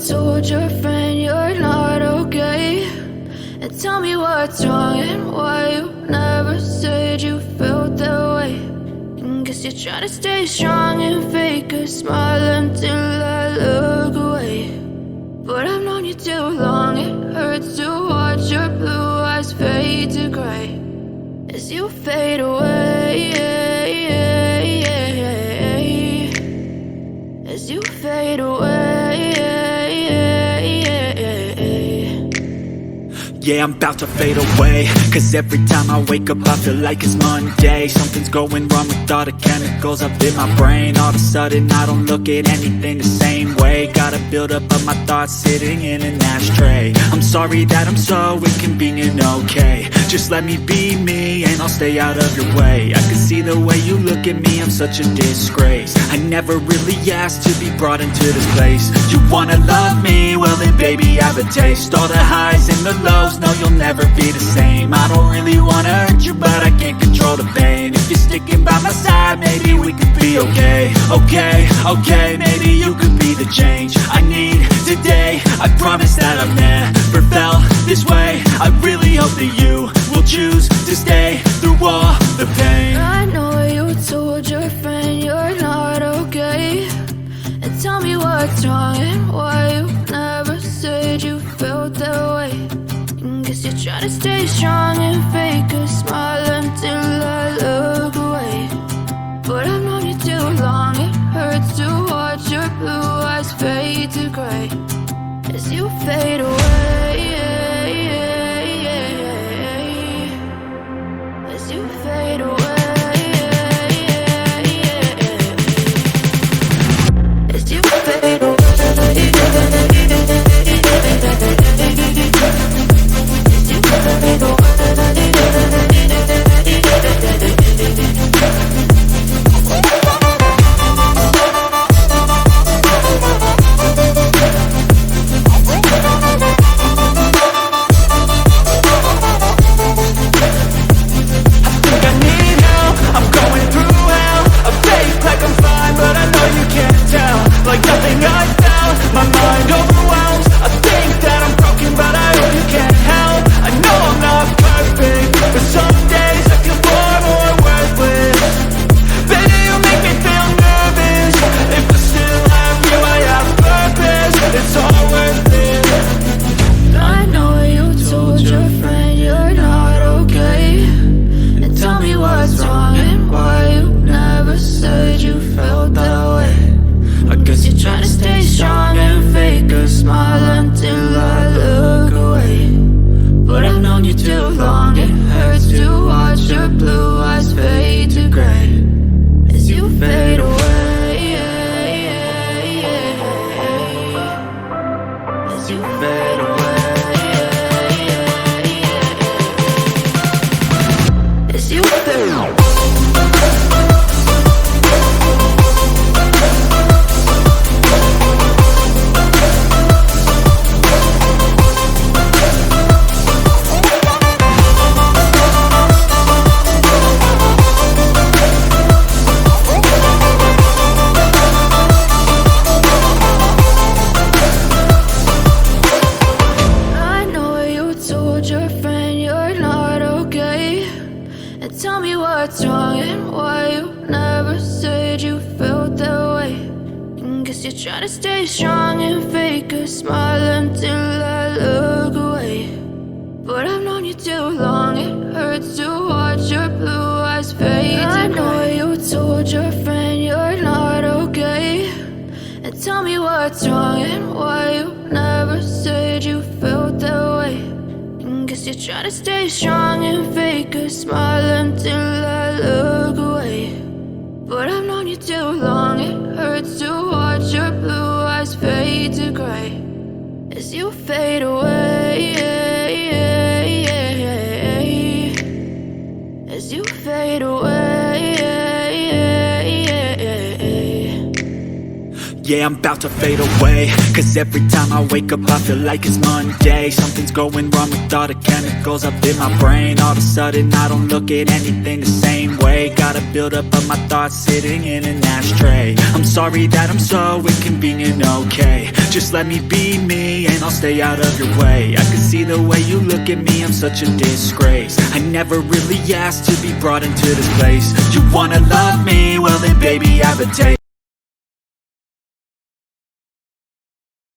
told your friend you're not okay? And tell me what's wrong and why you never said you felt that way. And guess you're trying to stay strong and fake a smile until I look away. But I've known you too long, it hurts to watch your blue eyes fade to gray as you fade away, as you fade away. Yeah, I'm about to fade away, cause every time I wake up I feel like it's Monday. Something's going wrong with all the chemicals up in my brain. All of a sudden I don't look at anything the same way. Got a buildup of my thoughts sitting in an ashtray. I'm sorry that I'm so inconvenient, okay? Just let me be me and I'll stay out of your way. I can see the way you look at me, I'm such a disgrace. I never really asked to be brought into this place. You wanna love me? Well then baby I have a taste. All the highs and the lows, no, you'll never be the same. I don't really wanna hurt you, but I can't control the pain. If you're sticking by my side, maybe we could be okay. Okay, maybe you could be the change I need today. I promise that I've never felt this way. I really hope that you will choose to stay through all the pain. I know you told your friend you're not okay. And tell me what's wrong and why you never said you felt that way. Guess you're trying to stay strong and fake a smile until I look away. But I've known you too long, it hurts to watch your blue eyes fade to gray as you fade away, as you fade away, as you fade away. Try to stay strong and fake a smile until I look away. But I've known you too long, it hurts to watch your blue eyes fade to gray. I know you told your friend you're not okay. And tell me what's wrong and why you never said you felt that way. And guess you're trying to stay strong and fake a smile until I look away. But I've known you too long, it hurts to watch your blue eyes fade to gray as you fade away, as you fade away. Yeah, I'm about to fade away, cause every time I wake up I feel like it's Monday. Something's going wrong with all the chemicals up in my brain. All of a sudden I don't look at anything the same way. Got a buildup of my thoughts sitting in an ashtray. I'm sorry that I'm so inconvenient, okay? Just let me be me and I'll stay out of your way. I can see the way you look at me, I'm such a disgrace. I never really asked to be brought into this place. You wanna love me? Well then baby, I have a taste.